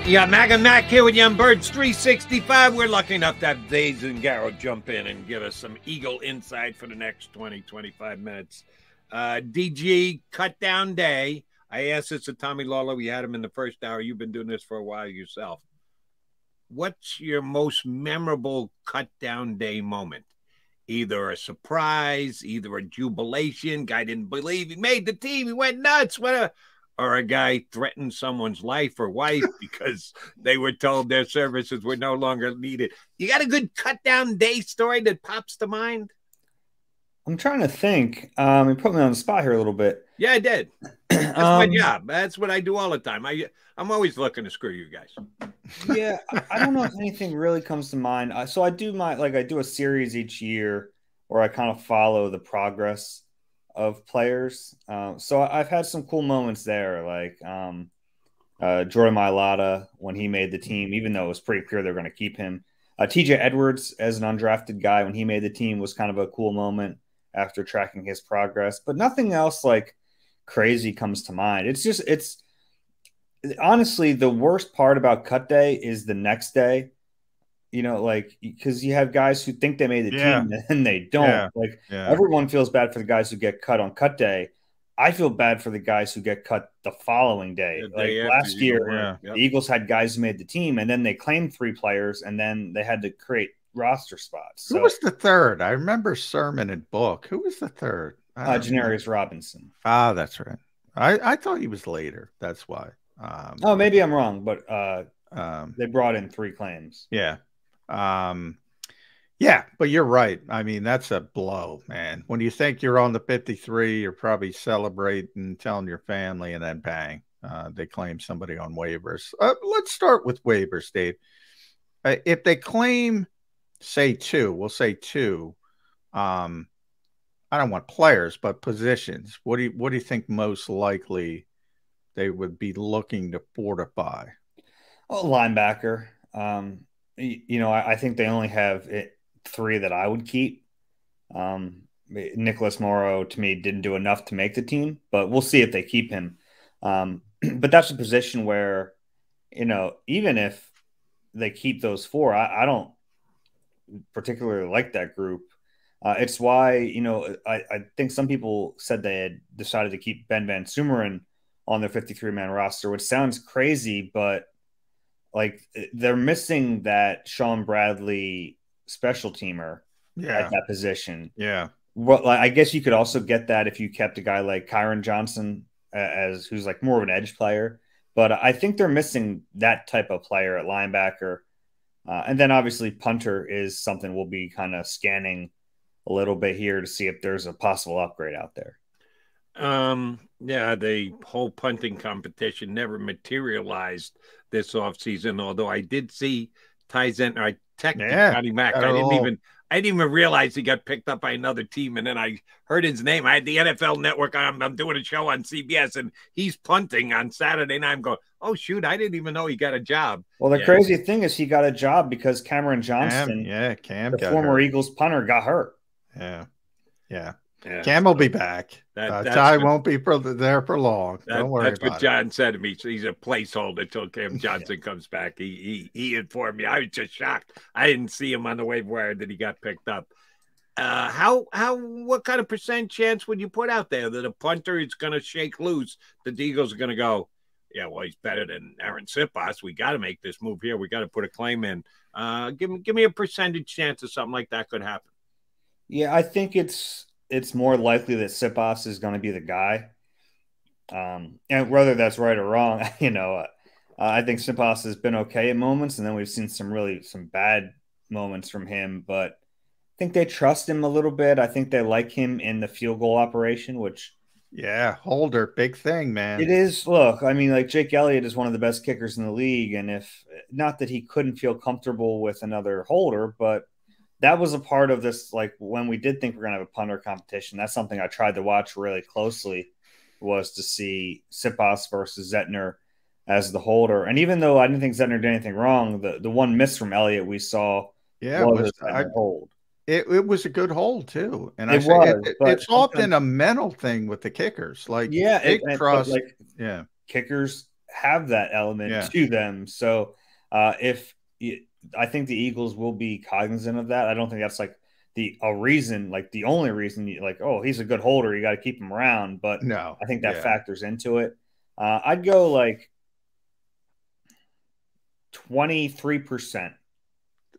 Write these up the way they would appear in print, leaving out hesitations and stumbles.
Yeah, Mac and Mac here with Young Birds 365. We're lucky enough to have Dave Zangaro jump in and give us some Eagle insight for the next 20-25 minutes. DG, cut down day. I asked this to Tommy Lawler. We had him in the first hour. You've been doing this for a while yourself. What's your most memorable cut down day moment? Either a surprise, either a jubilation. Guy didn't believe he made the team. He went nuts. Or a guy threatened someone's life or wife because they were told their services were no longer needed. You got a good cut down day story that pops to mind? I'm trying to think. You put me on the spot here a little bit. Yeah, I did. That's my job. That's what I do all the time. I'm always looking to screw you guys. Yeah, I don't know if anything really comes to mind. So I do I do a series each year where I kind of follow the progress of players. So I've had some cool moments there, like Jordan Mailata when he made the team, even though it was pretty clear they're going to keep him. TJ Edwards as an undrafted guy when he made the team was kind of a cool moment after tracking his progress, but nothing else like crazy comes to mind. It's honestly the worst part about cut day is the next day. You know, like, because you have guys who think they made the team and they don't. Everyone feels bad for the guys who get cut on cut day. I feel bad for the guys who get cut the following day. Like last year, the Eagles had guys who made the team, and then they claimed 3 players, and then they had to create roster spots. Who was the third? I remember Sermon and Book. Who was the third? Janarius Robinson. Ah, that's right. I thought he was later. That's why. Oh, maybe I'm wrong, but they brought in 3 claims. Yeah. Yeah, but you're right. I mean, that's a blow, man. When you think you're on the 53, you're probably celebrating, telling your family, and then bang, they claim somebody on waivers. Let's start with waivers, Dave. If they claim, say 2, we'll say 2. I don't want players, but positions. What do you think most likely they would be looking to fortify? Well, linebacker. You know, I think they only have 3 that I would keep. Nicholas Morrow, to me, didn't do enough to make the team, but we'll see if they keep him. But that's a position where, you know, even if they keep those 4, I don't particularly like that group. It's why, you know, I think some people said they had decided to keep Ben Van Sumeren on their 53-man roster, which sounds crazy, but like they're missing that Sean Bradley special teamer at that position. Yeah. Well, I guess you could also get that if you kept a guy like Kyron Johnson as who's like more of an edge player. But I think they're missing that type of player at linebacker. And then obviously punter is something we'll be kind of scanning a little bit here to see if there's a possible upgrade out there. Yeah, the whole punting competition never materialized this offseason, although I did see Ty Zentner. I texted Johnny Mack. I didn't even realize he got picked up by another team, and then I heard his name. I had the NFL Network. I'm doing a show on CBS, and he's punting on Saturday night. I'm going, oh, shoot, I didn't even know he got a job. Well, the crazy thing is he got a job because Cameron Johnson, Cam, the former Eagles punter, got hurt. Yeah. Cam will be back. Ty won't be there for long. Don't worry about it. That's what John said to me. So he's a placeholder till Cam Johnson comes back. He informed me. I was just shocked. I didn't see him on the waiver wire that he got picked up. What kind of % chance would you put out there that a punter is going to shake loose? The Eagles are going to go, yeah, well, he's better than Aaron Siposs. We got to make this move here. We got to put a claim in. Give me a percentage chance of something like that could happen. Yeah, I think it's more likely that Siposs is going to be the guy. And whether that's right or wrong, you know, I think Siposs has been okay at moments, and then we've seen some bad moments from him. But I think they trust him a little bit. I think they like him in the field goal operation, which holder, big thing, man. It is. Look, I mean, like Jake Elliott is one of the best kickers in the league, and if not that he couldn't feel comfortable with another holder, but that was a part of this, like when we did think we're going to have a punter competition. That's something I tried to watch really closely, was to see Siposs versus Zentner as the holder. And even though I didn't think Zentner did anything wrong, the one miss from Elliott we saw was a hold. It was a good hold too. And it's often a mental thing with the kickers. Like trust. Kickers have that element to them. So I think the Eagles will be cognizant of that. I don't think that's like the only reason like, oh, he's a good holder, you got to keep him around. But no, I think that factors into it. I'd go like 23%.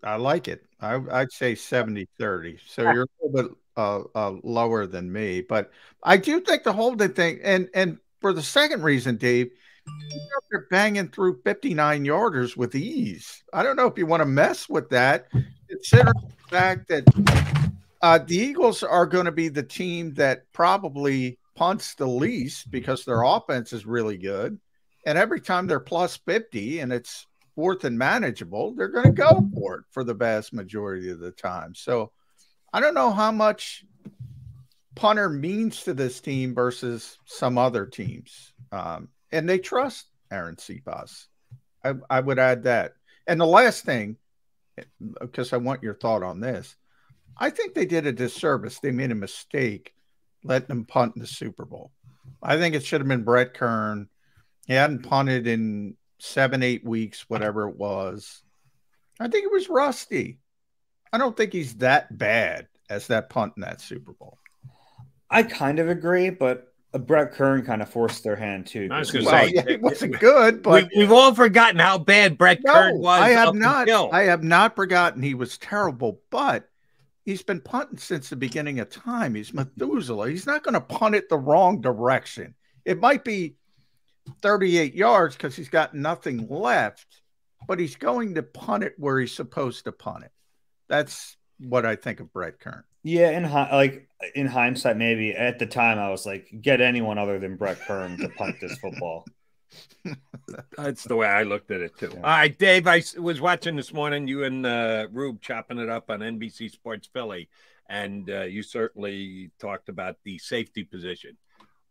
I like it. I'd say 70-30. So you're a little bit lower than me, but I do think the holding thing, and for the second reason, Dave, they're banging through 59-yarders with ease. I don't know if you want to mess with that, considering the fact that the Eagles are going to be the team that probably punts the least because their offense is really good. And every time they're plus 50 and it's fourth and manageable, they're going to go for it for the vast majority of the time. So I don't know how much punter means to this team versus some other teams. And they trust Aaron Cepas. I would add that. And the last thing, because I want your thought on this, I think they did a disservice. They made a mistake letting them punt in the Super Bowl. I think it should have been Brett Kern. He hadn't punted in 7-8 weeks, whatever it was. I think it was rusty. I don't think he's that bad as that punt in that Super Bowl. I kind of agree, but Brett Kern kind of forced their hand too. I was going to say it wasn't good, but we've all forgotten how bad Brett Kern was. I have not forgotten he was terrible, but he's been punting since the beginning of time. He's Methuselah. He's not going to punt it the wrong direction. It might be 38 yards because he's got nothing left, but he's going to punt it where he's supposed to punt it. That's what I think of Brett Kern. Yeah, in hindsight, maybe at the time I was like, get anyone other than Brett Kern to punt this football. That's the way I looked at it too. Yeah. All right, Dave, I was watching this morning, you and Rube chopping it up on NBC Sports Philly, and you certainly talked about the safety position,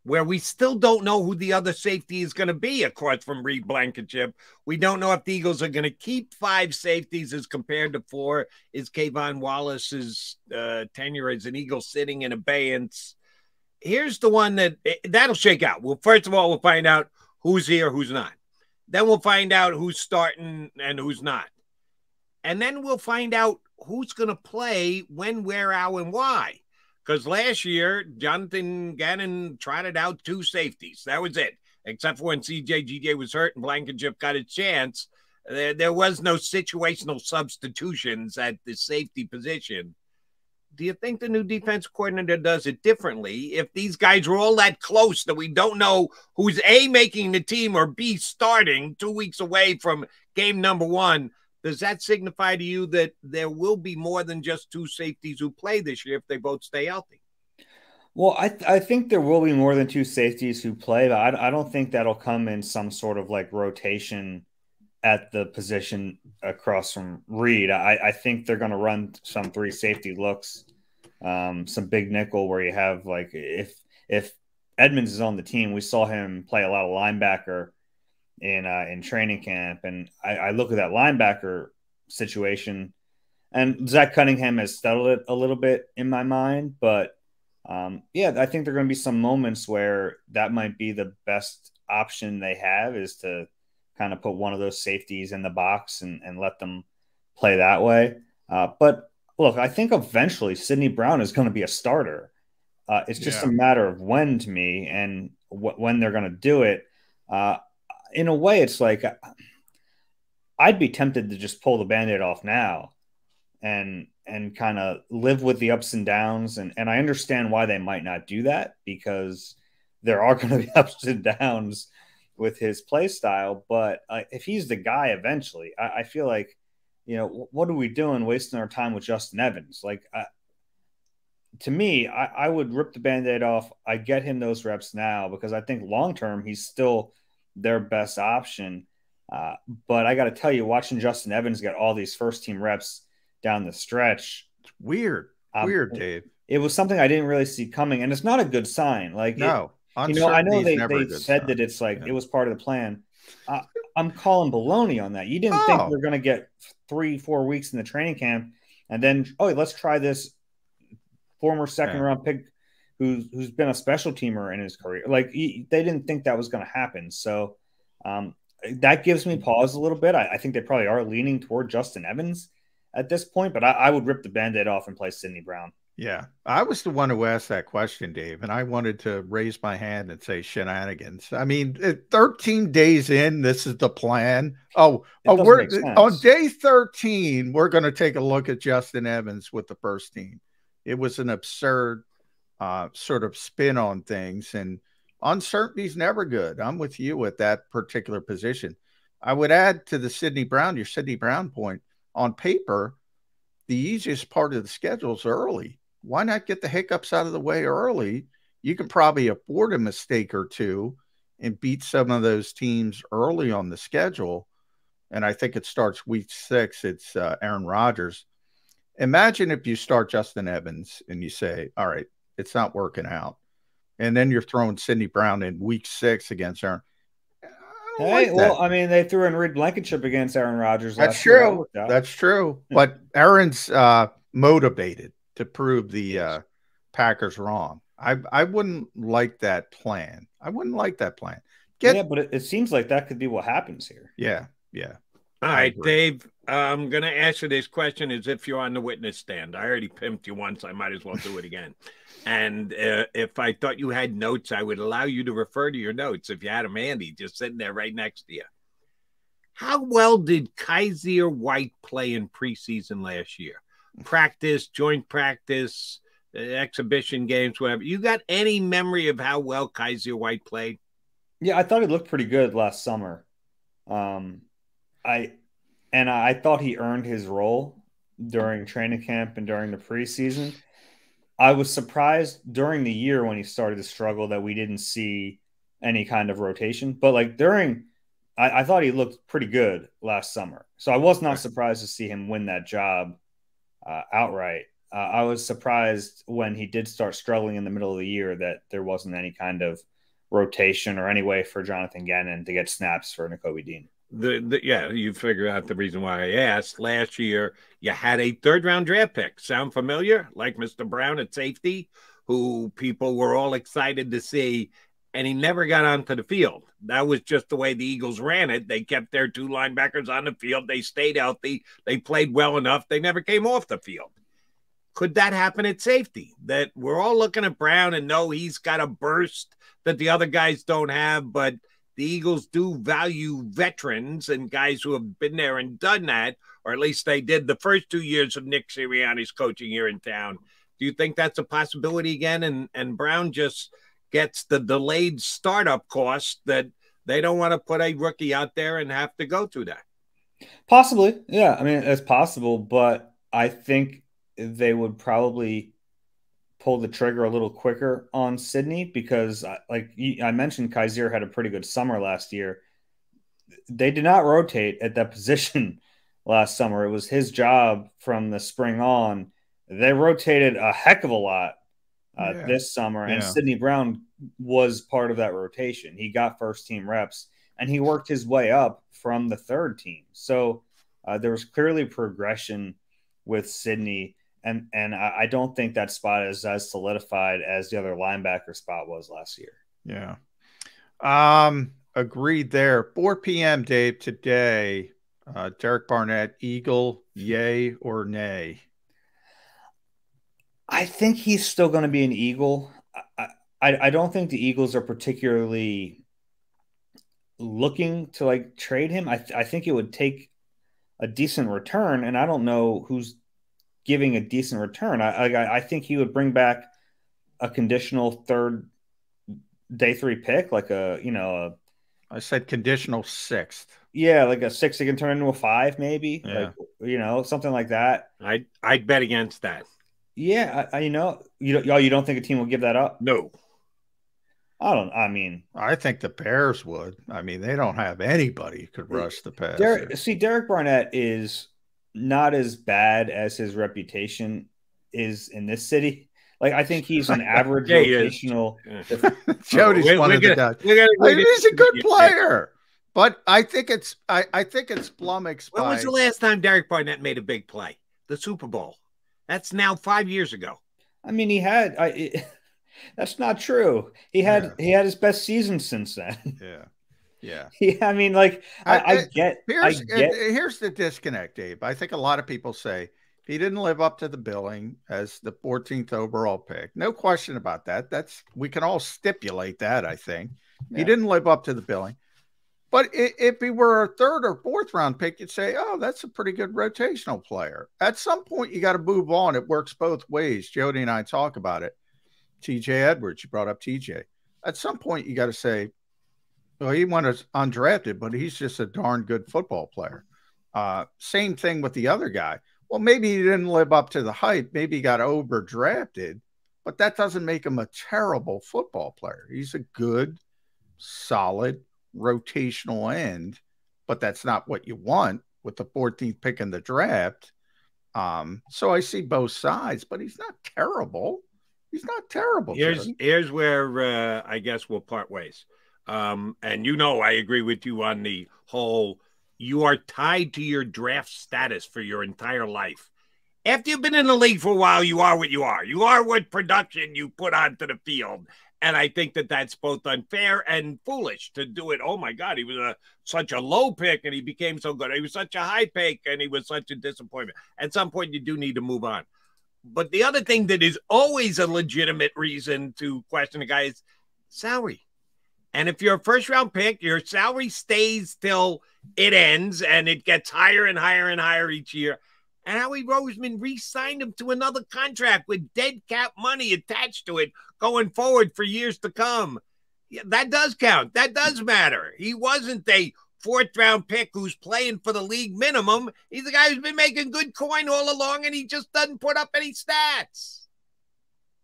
where we still don't know who the other safety is going to be across from Reed Blankenship. We don't know if the Eagles are going to keep 5 safeties as compared to 4. Is Kayvon Wallace's tenure as an Eagle sitting in abeyance? Here's the one that'll shake out. Well, first of all, we'll find out who's here, who's not. Then we'll find out who's starting and who's not. And then we'll find out who's going to play when, where, how, and why. Because last year, Jonathan Gannon trotted out 2 safeties. That was it. Except for when CJGJ was hurt and Blankenship got a chance. There was no situational substitutions at the safety position. Do you think the new defense coordinator does it differently if these guys are all that close that we don't know who's A, making the team, or B, starting 2 weeks away from game number 1? Does that signify to you that there will be more than just 2 safeties who play this year if they both stay healthy? Well, I think there will be more than 2 safeties who play, but I don't think that'll come in some sort of like rotation at the position across from Reed. I think they're going to run some 3 safety looks, some big nickel where you have like if Edmonds is on the team, we saw him play a lot of linebacker in training camp, and I look at that linebacker situation, and Zach Cunningham has settled it a little bit in my mind, but yeah, I think there are going to be some moments where that might be the best option they have, is to kind of put one of those safeties in the box and let them play that way. But look, I think eventually Sidney Brown is going to be a starter. It's just a matter of when to me, and when they're going to do it. In a way, it's like I'd be tempted to just pull the Band-Aid off now and kind of live with the ups and downs. And I understand why they might not do that, because there are going to be ups and downs with his play style. But if he's the guy eventually, I feel like, what are we doing wasting our time with Justin Evans? Like, to me, I would rip the Band-Aid off. I get him those reps now because I think long-term he's still their best option. But I got to tell you, watching Justin Evans get all these first-team reps down the stretch, it's weird, Dave. It was something I didn't really see coming, and it's not a good sign. Like, no, I know they said that it's like it was part of the plan. I'm calling baloney on that. You didn't think we're going to get 3-4 weeks in the training camp, and then let's try this former second-round pick who's been a special teamer in his career. Like, they didn't think that was going to happen. So that gives me pause a little bit. I think they probably are leaning toward Justin Evans at this point, but I would rip the Band-Aid off and play Sidney Brown. Yeah, I was the one who asked that question, Dave, and I wanted to raise my hand and say shenanigans. I mean, 13 days in, this is the plan. We're on day 13. We're going to take a look at Justin Evans with the first team. It was an absurd sort of spin on things, and uncertainty's never good. I'm with you at that particular position. I would add to the your Sidney Brown point. On paper, the easiest part of the schedule is early. Why not get the hiccups out of the way early? You can probably afford a mistake or two and beat some of those teams early on the schedule. And I think it starts week 6. It's Aaron Rodgers. Imagine if you start Justin Evans and you say, all right, it's not working out. And then you're throwing Sidney Brown in week 6 against Aaron. I mean, they threw in Reed Blankenship against Aaron Rodgers. That's true. That's true. But Aaron's motivated to prove the Packers wrong. I wouldn't like that plan. But it seems like that could be what happens here. Yeah. All right, Dave, I'm going to ask you this question as if you're on the witness stand. I already pimped you once. I might as well do it again. And if I thought you had notes, I would allow you to refer to your notes if you had them handy, just sitting there right next to you. How well did Kaiser White play in preseason last year? Practice, joint practice, exhibition games, whatever. You got any memory of how well Kaiser White played? Yeah, I thought he looked pretty good last summer. I thought he earned his role during training camp and during the preseason. I was surprised during the year when he started to struggle that we didn't see any kind of rotation. But like I thought he looked pretty good last summer. So I was not surprised to see him win that job outright. I was surprised when he did start struggling in the middle of the year that there wasn't any kind of rotation or any way for Jonathan Gannon to get snaps for Nakobe Dean. You figure out the reason why I asked. Last year, you had a 3rd-round draft pick. Sound familiar? Like Mr. Brown at safety, who people were all excited to see, and he never got onto the field. That was just the way the Eagles ran it. They kept their 2 linebackers on the field. They stayed healthy. They played well enough. They never came off the field. Could that happen at safety? That we're all looking at Brown and know he's got a burst that the other guys don't have, but the Eagles do value veterans and guys who have been there and done that, or at least they did the first 2 years of Nick Sirianni's coaching here in town. Do you think that's a possibility again? And Brown just gets the delayed startup cost that they don't want to put a rookie out there and have to go through that. Possibly. Yeah. I mean, it's possible, but I think they would probably pull the trigger a little quicker on Sidney because, like I mentioned, Kaiser had a pretty good summer last year. They did not rotate at that position last summer. It was his job from the spring on. They rotated a heck of a lot this summer, and Sidney Brown was part of that rotation. He got first-team reps, and he worked his way up from the 3rd team. So there was clearly progression with Sidney. And I don't think that spot is as solidified as the other linebacker spot was last year. Yeah. Agreed there. 4 p.m., Dave, today. Derek Barnett, Eagle, yay or nay? I think he's still going to be an Eagle. I don't think the Eagles are particularly looking to like trade him. I think it would take a decent return, and I don't know who's giving a decent return. I think he would bring back a conditional 3rd day 3 pick, like I said conditional 6th. Yeah, like a 6 that can turn into a 5, maybe. Yeah. Like, something like that. I'd bet against that. Yeah, you don't think a team will give that up? No. I think the Bears would. I mean, they don't have anybody who could rush the pass. Derek Barnett is not as bad as his reputation is in this city. Like, I think he's an average rotational. Jody's one of the guys. He's a good player, but I think it's flummoxed. When was the last time Derek Barnett made a big play? The Super Bowl. That's now 5 years ago. I mean, that's not true. He had his best season since then. Yeah. Yeah. Yeah, I mean, like I get. Here's the disconnect, Dave. I think a lot of people say he didn't live up to the billing as the 14th overall pick. No question about that. We can all stipulate that. I think he didn't live up to the billing. But if he were a third or fourth round pick, you'd say, oh, that's a pretty good rotational player. At some point, you got to move on. It works both ways. Jody and I talk about it. TJ Edwards, you brought up TJ. At some point, you got to say, well, he went as undrafted, but he's just a darn good football player. Same thing with the other guy. Well, maybe he didn't live up to the hype. Maybe he got overdrafted, but that doesn't make him a terrible football player. He's a good, solid, rotational end, but that's not what you want with the 14th pick in the draft. So I see both sides, but he's not terrible. He's not terrible. Here's where I guess we'll part ways. And I agree with you on the whole, you are tied to your draft status for your entire life. After you've been in the league for a while, you are what you are. You are what production you put onto the field. And I think that that's both unfair and foolish to do it. Oh, my God, he was such a low pick and he became so good. He was such a high pick and he was such a disappointment. At some point, you do need to move on. But the other thing that is always a legitimate reason to question a guy is salary. And if you're a first-round pick, your salary stays till it ends, and it gets higher and higher and higher each year. And Howie Roseman re-signed him to another contract with dead cap money attached to it going forward for years to come. Yeah, that does count. That does matter. He wasn't a fourth-round pick who's playing for the league minimum. He's a guy who's been making good coin all along, and he just doesn't put up any stats.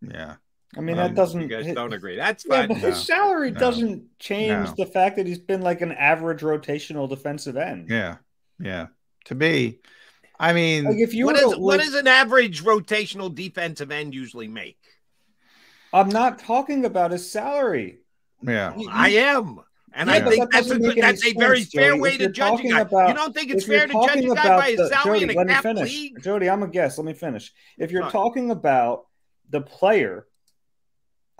Yeah. I mean, that doesn't. You guys don't agree. That's fine. Yeah, but his salary doesn't change the fact that he's been like an average rotational defensive end. Yeah. Yeah. To me, I mean, like if you what does an average rotational defensive end usually make? I'm not talking about his salary. Yeah. I am. And I think that's a very fair way to judge a guy. You don't think it's fair to judge a guy by his salary in a cap league? Jody, I'm a guest. Let me finish. If you're talking about the player,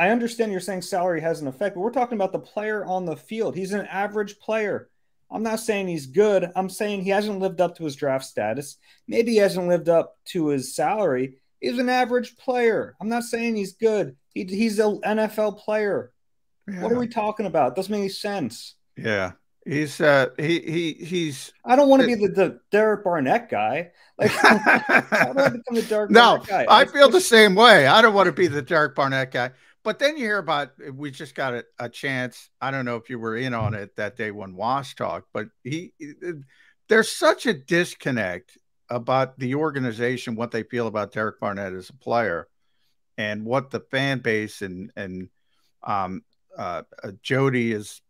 I understand you're saying salary has an effect, but we're talking about the player on the field. He's an average player. I'm not saying he's good. I'm saying he hasn't lived up to his draft status. Maybe he hasn't lived up to his salary. He's an average player. I'm not saying he's good. He's an NFL player. Yeah. What are we talking about? It doesn't make any sense. Yeah. He's I don't want to be the Derek Barnett guy. Like, how do I become the Derek Barnett guy? I feel the same way. I don't want to be the Derek Barnett guy. But then you hear about, we just got a chance. I don't know if you were in on it that day when Wash talked, but there's such a disconnect about the organization, what they feel about Derek Barnett as a player, and what the fan base and Jody is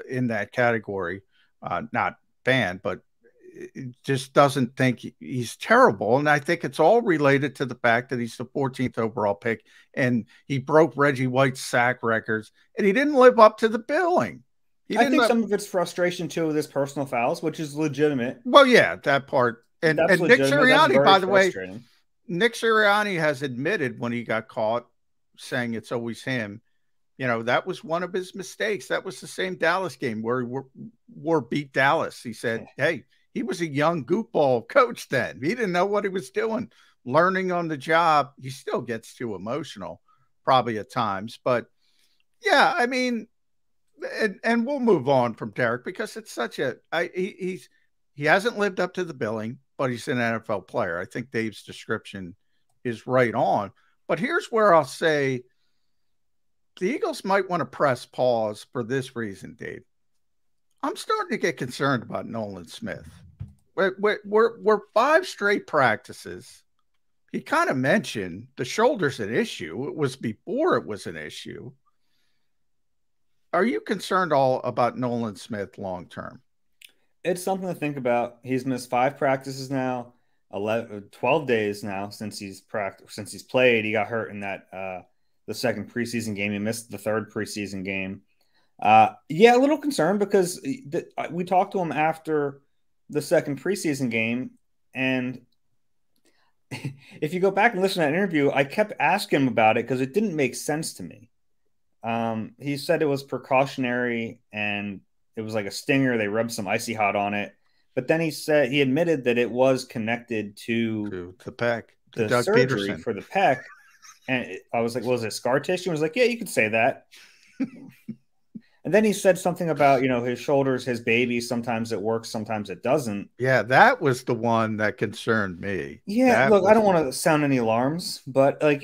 in that category, not fan, but just doesn't think he's terrible. And I think it's all related to the fact that he's the 14th overall pick and he broke Reggie White's sack records and he didn't live up to the billing. I think some of it's frustration too with his personal fouls, which is legitimate. Well, yeah, that part. And Nick Sirianni, by the way, Nick Sirianni has admitted when he got caught saying it's always him. You know, that was one of his mistakes. That was the same Dallas game where he beat Dallas. He said, hey, he was a young goofball coach then. He didn't know what he was doing, learning on the job. He still gets too emotional probably at times. But, yeah, I mean, and we'll move on from Derek because it's such he hasn't lived up to the billing, but he's an NFL player. I think Dave's description is right on. But here's where I'll say the Eagles might want to press pause for this reason, Dave. I'm starting to get concerned about Nolan Smith. We're 5 straight practices. He kind of mentioned the shoulder's an issue. It was before it was an issue. Are you concerned all about Nolan Smith long term? It's something to think about. He's missed 5 practices now, 12 days now since he's played. He got hurt in that the second preseason game. He missed the third preseason game. Yeah, a little concerned because we talked to him after the second preseason game, and if you go back and listen to that interview, I kept asking him about it because it didn't make sense to me. He said it was precautionary and it was like a stinger. They rubbed some icy hot on it. But then he admitted that it was connected to the pec, the Doug surgery Peterson. for the pec. And I was like, was it scar tissue? I was like, yeah, you could say that. And then he said something about, his shoulders, his baby. Sometimes it works, sometimes it doesn't. Yeah, that was the one that concerned me. Yeah, look, I don't want to sound any alarms, but like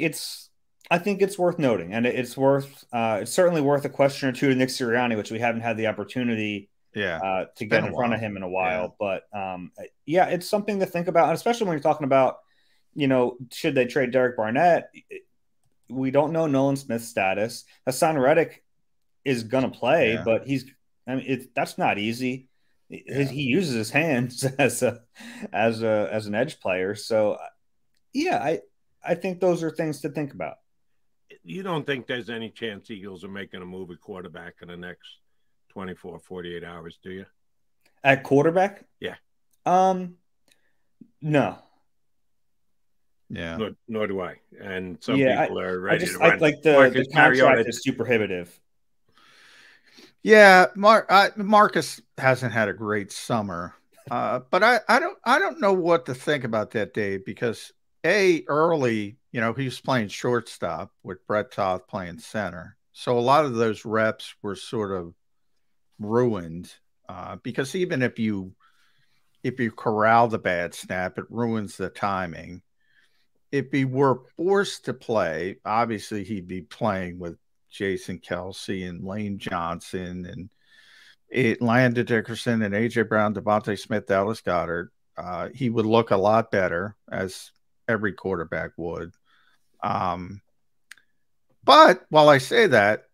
I think it's worth noting, and it's certainly worth a question or two to Nick Sirianni, which we haven't had the opportunity to get in front of him in a while. Yeah. But yeah, it's something to think about, and especially when you're talking about, should they trade Derek Barnett? We don't know Nolan Smith's status. Hassan Reddick is going to play, but that's not easy. Yeah. He uses his hands as an edge player. So yeah, I think those are things to think about. You don't think there's any chance Eagles are making a move at quarterback in the next 24, 48 hours, do you? At quarterback? Yeah. No. Yeah. Nor do I. And some people are ready to run. Like the contract is too prohibitive. Yeah, Marcus hasn't had a great summer, but I don't know what to think about that, Dave, because early, he was playing shortstop with Brett Toth playing center, so a lot of those reps were sort of ruined because even if you corral the bad snap, it ruins the timing. If he were forced to play, obviously he'd be playing with Jason Kelsey and Lane Johnson and Landon Dickerson and A.J. Brown, Devontae Smith, Dallas Goedert. He would look a lot better, as every quarterback would. But while I say that,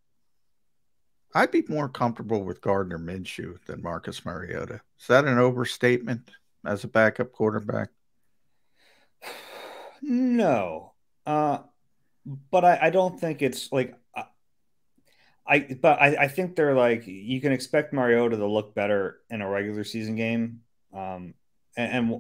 I'd be more comfortable with Gardner Minshew than Marcus Mariota. Is that an overstatement as a backup quarterback? No. But I don't think it's like I think they're like, you can expect Mariota to look better in a regular season game. And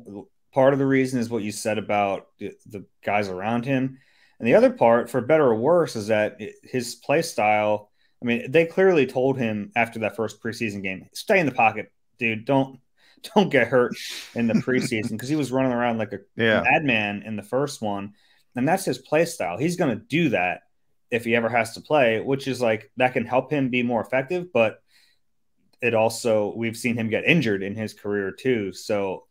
part of the reason is what you said about the guys around him. And the other part, for better or worse, is that his play style, I mean, they clearly told him after that first preseason game, stay in the pocket, dude. Don't get hurt in the preseason, because he was running around like a madman in the first one. And that's his play style. He's going to do that if he ever has to play, which is like, that can help him be more effective, but it also, we've seen him get injured in his career too. So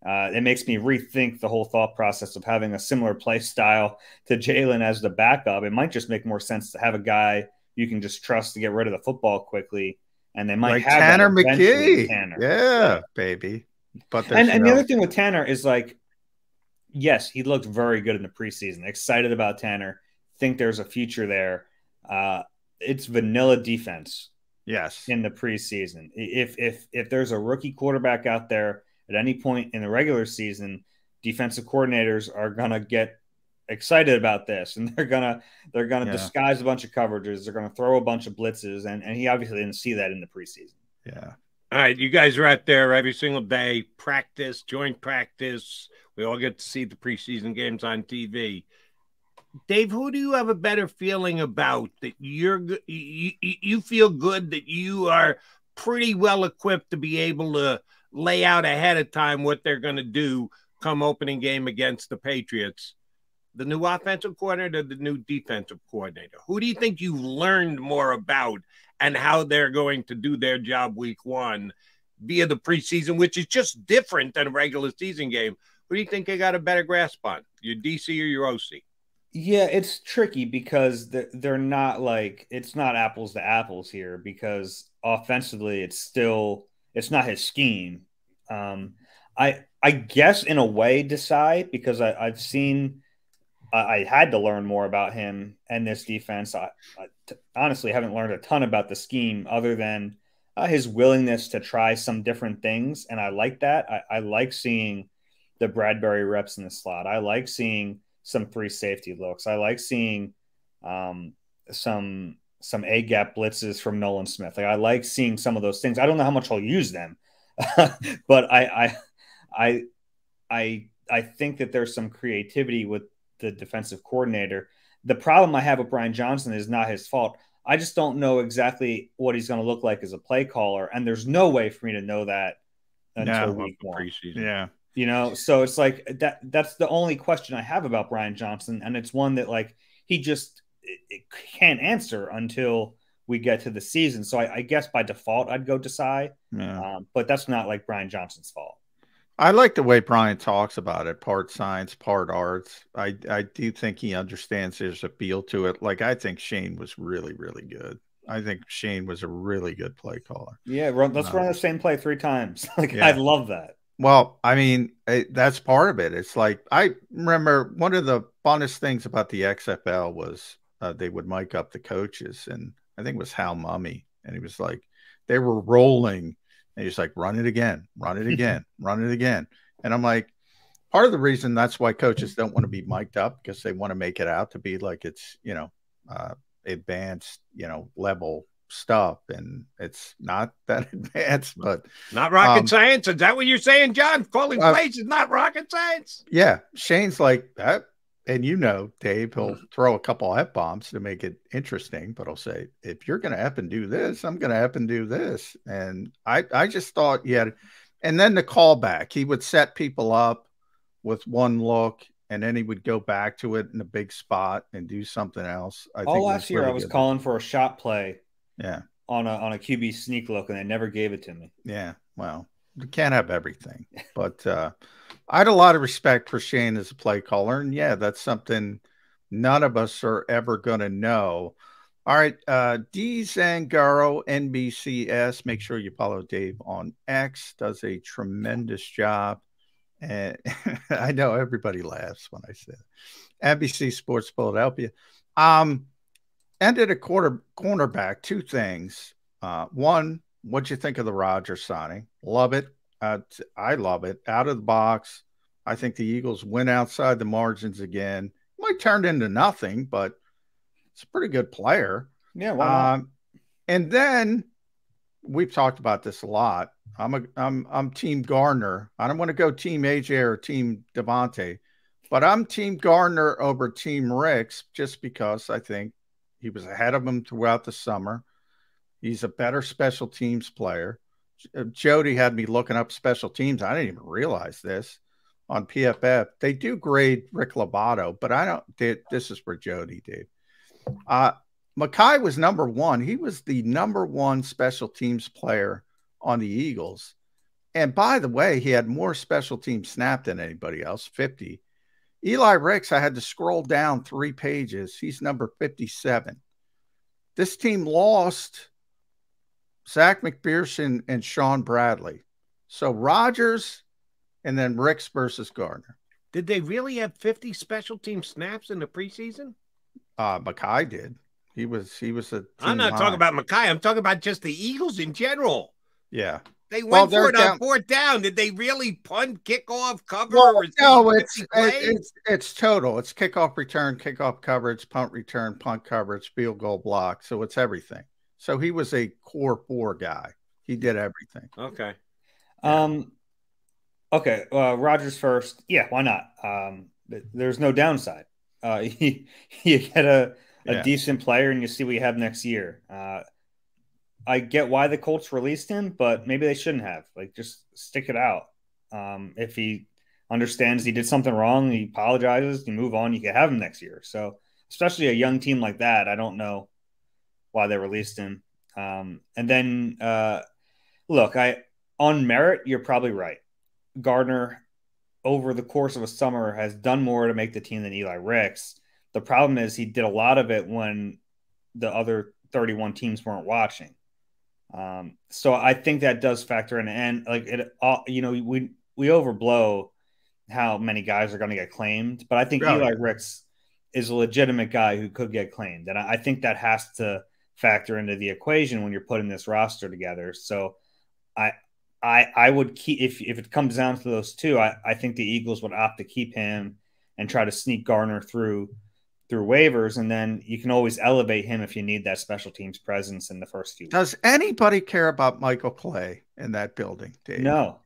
it makes me rethink the whole thought process of having a similar play style to Jalen as the backup. It might just make more sense to have a guy you can just trust to get rid of the football quickly. And they might have Tanner McKee. Tanner. Yeah, baby. But and the other thing with Tanner is like, yes, he looked very good in the preseason. Excited about Tanner. Think there's a future there. It's vanilla defense. Yes. In the preseason. If there's a rookie quarterback out there at any point in the regular season, defensive coordinators are gonna get excited about this, and they're gonna disguise a bunch of coverages. They're gonna throw a bunch of blitzes, and he obviously didn't see that in the preseason. Yeah. All right, you guys are out there every single day, practice, joint practice. We all get to see the preseason games on TV. Dave, who do you have a better feeling about, that you feel good that you are pretty well equipped to be able to lay out ahead of time what they're going to do come opening game against the Patriots? The new offensive coordinator, the new defensive coordinator? Who do you think you've learned more about and how they're going to do their job week one via the preseason, which is just different than a regular season game? Who do you think you got a better grasp on, your DC or your OC? Yeah, it's tricky because they're not like, it's not apples to apples here, because offensively it's not his scheme. I guess in a way Desai, because I've seen, I had to learn more about him and this defense. I honestly haven't learned a ton about the scheme other than his willingness to try some different things. And I like that. I like seeing the Bradbury reps in the slot. I like seeing some free safety looks. I like seeing some A-gap blitzes from Nolan Smith. Like, I like seeing some of those things. I don't know how much I'll use them, but I think that there's some creativity with the defensive coordinator. The problem I have with Brian Johnson is not his fault. I just don't know exactly what he's going to look like as a play caller, and there's no way for me to know that until week one. Yeah. You know, so it's like that's the only question I have about Brian Johnson, and it's one that like he just it can't answer until we get to the season. So I guess by default I'd go Desai, but that's not like Brian Johnson's fault. I like the way Brian talks about it, part science, part arts. I do think he understands there's a feel to it. Like, I think Shane was really, really good. I think Shane was a really good play caller. Yeah, let's run the same play 3 times. Like, yeah. I love that. Well, I mean, that's part of it. It's like, I remember one of the funnest things about the XFL was they would mic up the coaches, and I think it was Hal Mummy, and he was like, they were rolling, and he's like, run it again, run it again, run it again. And I'm like, part of the reason that's why coaches don't want to be mic'd up, because they want to make it out to be like it's, you know, advanced, you know, level stuff, and it's not that advanced, but not rocket science. Is that what you're saying, John? Calling plays is not rocket science. Yeah, Shane's like that, and you know, Dave, he'll throw a couple F-bombs to make it interesting, but he'll say, if you're going to F and do this, I'm going to F and do this. And I just thought, yeah. And then the callback, he would set people up with one look, and then he would go back to it in a big spot and do something else. All last year, I was calling for a shot play. Yeah. On a QB sneak look, and they never gave it to me. Yeah. Well, you can't have everything, but I had a lot of respect for Shane as a play caller, and yeah, that's something none of us are ever going to know. All right. D Zangaro NBCS. Make sure you follow Dave on X. Does a tremendous job. And I know everybody laughs when I say it. NBC Sports Philadelphia. Ended a cornerback. 2 things. One, what'd you think of the Rodgers signing? Love it. I love it. Out of the box. I think the Eagles win outside the margins again. Might turn into nothing, but it's a pretty good player. Yeah. Why not? And then we've talked about this a lot. I'm Team Gardner. I don't want to go Team AJ or Team Devontae, but I'm Team Gardner over Team Ricks, just because I think he was ahead of him throughout the summer. He's a better special teams player. Jody had me looking up special teams. I didn't even realize this on PFF. They do grade Rick Lovato, but I don't. This is for Jody, Dave. Mackay was number 1. He was the number 1 special teams player on the Eagles. And by the way, he had more special teams snap than anybody else, 50. Eli Ricks, I had to scroll down 3 pages. He's number 57. This team lost Zach McPherson and Sean Bradley. So Rodgers and then Ricks versus Gardner. Did they really have 50 special team snaps in the preseason? Mackay did. He was a I'm not talking about Mackay. I'm talking about just the Eagles in general. Yeah. They went for it on 4th down. Did they really punt, kickoff, cover? Well, no, it's total. It's kickoff return, kickoff coverage, punt return, punt coverage, field goal block. So it's everything. So he was a core 4 guy. He did everything. Okay. Okay. Rodgers first. Yeah, why not? There's no downside. You get a decent player, and you see what you have next year. I get why the Colts released him, but maybe they shouldn't have. Like, just stick it out. If he understands he did something wrong, he apologizes, you move on, you can have him next year. So, especially a young team like that, I don't know why they released him. And then, look, on merit, you're probably right. Gardner, over the course of a summer, has done more to make the team than Eli Ricks. The problem is he did a lot of it when the other 31 teams weren't watching. So I think that does factor in, and like it, you know, we overblow how many guys are going to get claimed, but I think Eli Ricks is a legitimate guy who could get claimed, and I think that has to factor into the equation when you're putting this roster together. So I would keep, if it comes down to those 2, I think the Eagles would opt to keep him and try to sneak Gardner through waivers, and then you can always elevate him if you need that special teams presence in the first few weeks. Does anybody care about Michael Clay in that building, Dave? No.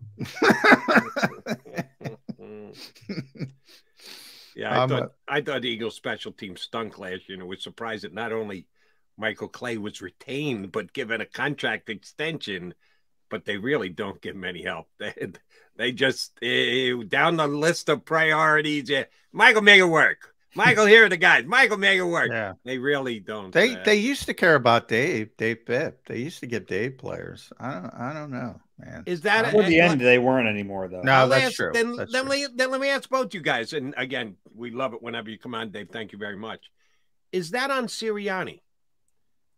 Yeah, I thought the Eagles special team stunk last year, and was surprised that not only Michael Clay was retained but given a contract extension, but they really don't give him any help. They just down the list of priorities. Michael, make it work. Michael, here are the guys. Michael, make it work. Yeah. They really don't. They used to care about Dave Bipp. They used to give Dave players. I don't know, man. Is that at the end? They weren't anymore, though. No, that's true. Then let me ask both you guys. And again, we love it whenever you come on, Dave. Thank you very much. Is that on Sirianni?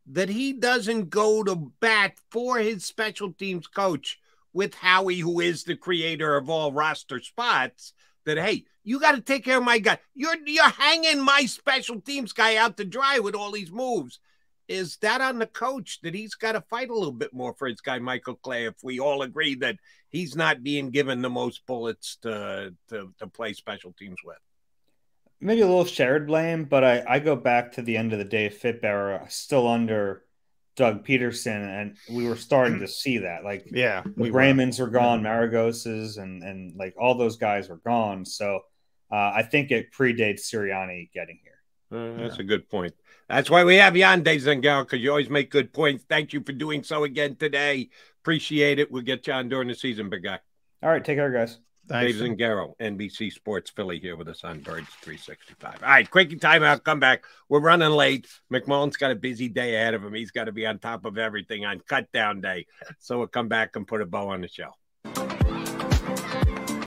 That he doesn't go to bat for his special teams coach with Howie, who is the creator of all roster spots, that, hey, you got to take care of my guy. You're hanging my special teams guy out to dry with all these moves. Is that on the coach that he's got to fight a little bit more for his guy, Michael Clay, if we all agree that he's not being given the most bullets to play special teams with? Maybe a little shared blame, but I go back to the end of the Dave Fipp era, still under Doug Peterson, and we were starting to see that. Like, yeah, Raymonds were gone, Maragoses, and like all those guys were gone. So I think it predates Sirianni getting here. That's a good point. That's why we have you on, Dave Zangaro, because you always make good points. Thank you for doing so again today. Appreciate it. We'll get you on during the season, big guy. All right, take care, guys. Thanks. Dave Zangaro, NBC Sports Philly, here with us on Birds 365. All right, quickie timeout, come back. We're running late. McMullen's got a busy day ahead of him. He's got to be on top of everything on cut down day. So we'll come back and put a bow on the show.